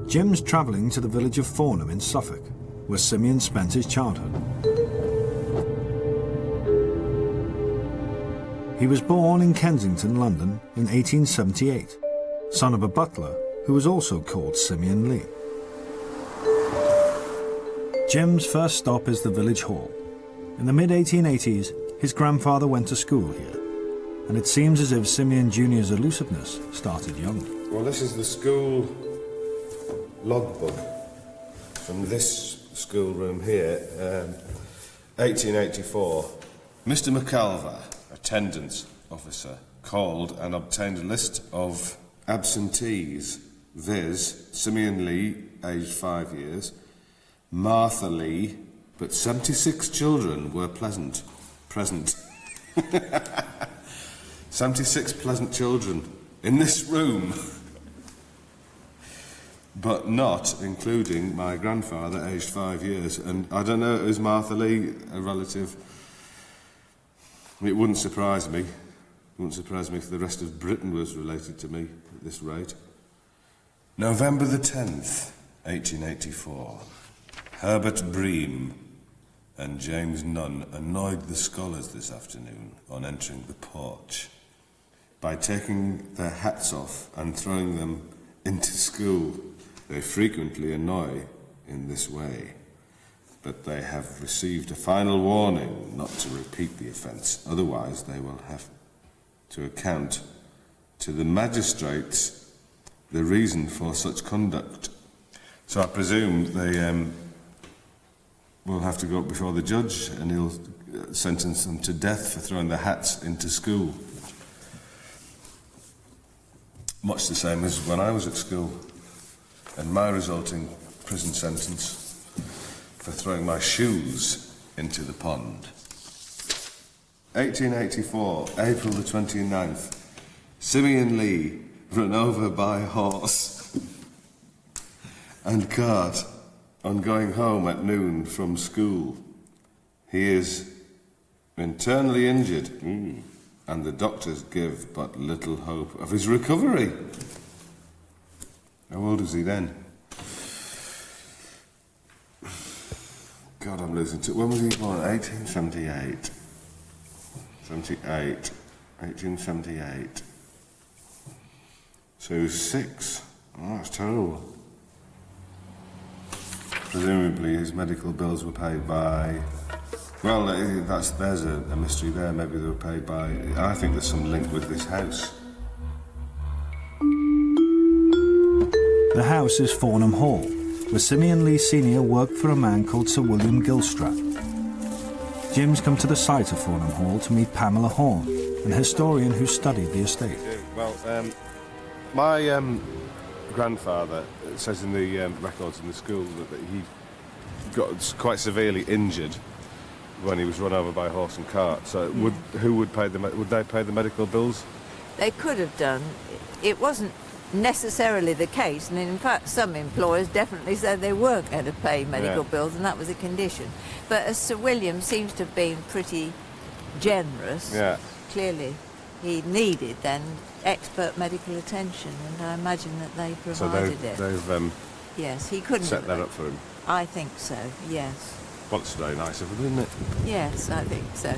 Jim's travelling to the village of Farnham in Suffolk, where Simeon spent his childhood. He was born in Kensington, London in 1878, son of a butler who was also called Simeon Lee. Jim's first stop is the village hall. In the mid-1880s, his grandfather went to school here, and it seems as if Simeon Jr.'s elusiveness started young. Well, this is the school logbook from this schoolroom here, 1884. Mr. McAlver, attendance officer, called and obtained a list of absentees, viz. Simeon Lee, aged 5 years, Martha Lee, but 76 children were present. 76 pleasant children in this room, but not including my grandfather, aged 5 years. And I don't know, is Martha Lee a relative? It wouldn't surprise me. It wouldn't surprise me if the rest of Britain was related to me at this rate. November the 10th, 1884. Herbert Bream and James Nunn annoyed the scholars this afternoon on entering the porch by taking their hats off and throwing them into school. They frequently annoy in this way, but they have received a final warning not to repeat the offence. Otherwise, they will have to account to the magistrates the reason for such conduct. So I presume they will have to go up before the judge, and he'll sentence them to death for throwing their hats into school. Much the same as when I was at school, and my resulting prison sentence for throwing my shoes into the pond. 1884, April the 29th. Simeon Lee run over by horse and cart on going home at noon from school. He is internally injured, and the doctors give but little hope of his recovery. How old is he then? God, I'm losing to... When was he born? 1878. 1878. So he was 6. Oh, that's terrible. Presumably his medical bills were paid by... Well, there's a mystery there. Maybe they were paid by... I think there's some link with this house. The house is Farnham Hall, where Simeon Lee Sr. worked for a man called Sir William Gilstrap. Jim's come to the site of Farnham Hall to meet Pamela Horn, an historian who studied the estate. Well, my grandfather, it says in the records in the school that he got quite severely injured when he was run over by a horse and cart. So who would pay would they pay the medical bills? They could have done. It wasn't necessarily the case, and in fact some employers definitely said they weren't going to pay medical bills, and that was a condition. But as Sir William seems to have been pretty generous, clearly he needed then expert medical attention, and I imagine that they provided it. They've yes, he couldn't set that up for him. I think so, yes. Well, it's very nice of him, isn't it? Yes, I think so.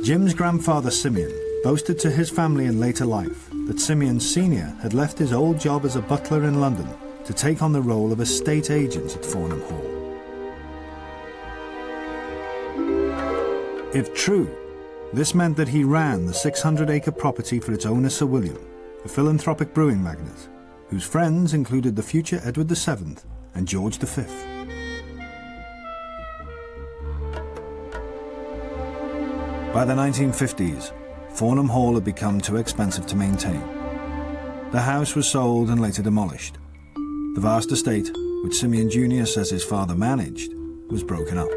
Jim's grandfather Simeon boasted to his family in later life that Simeon Sr. had left his old job as a butler in London to take on the role of estate agent at Farnham Hall. If true, this meant that he ran the 600-acre property for its owner Sir William, a philanthropic brewing magnate, whose friends included the future Edward VII and George V. By the 1950s, Farnham Hall had become too expensive to maintain. The house was sold and later demolished. The vast estate, which Simeon Jr. says his father managed, was broken up.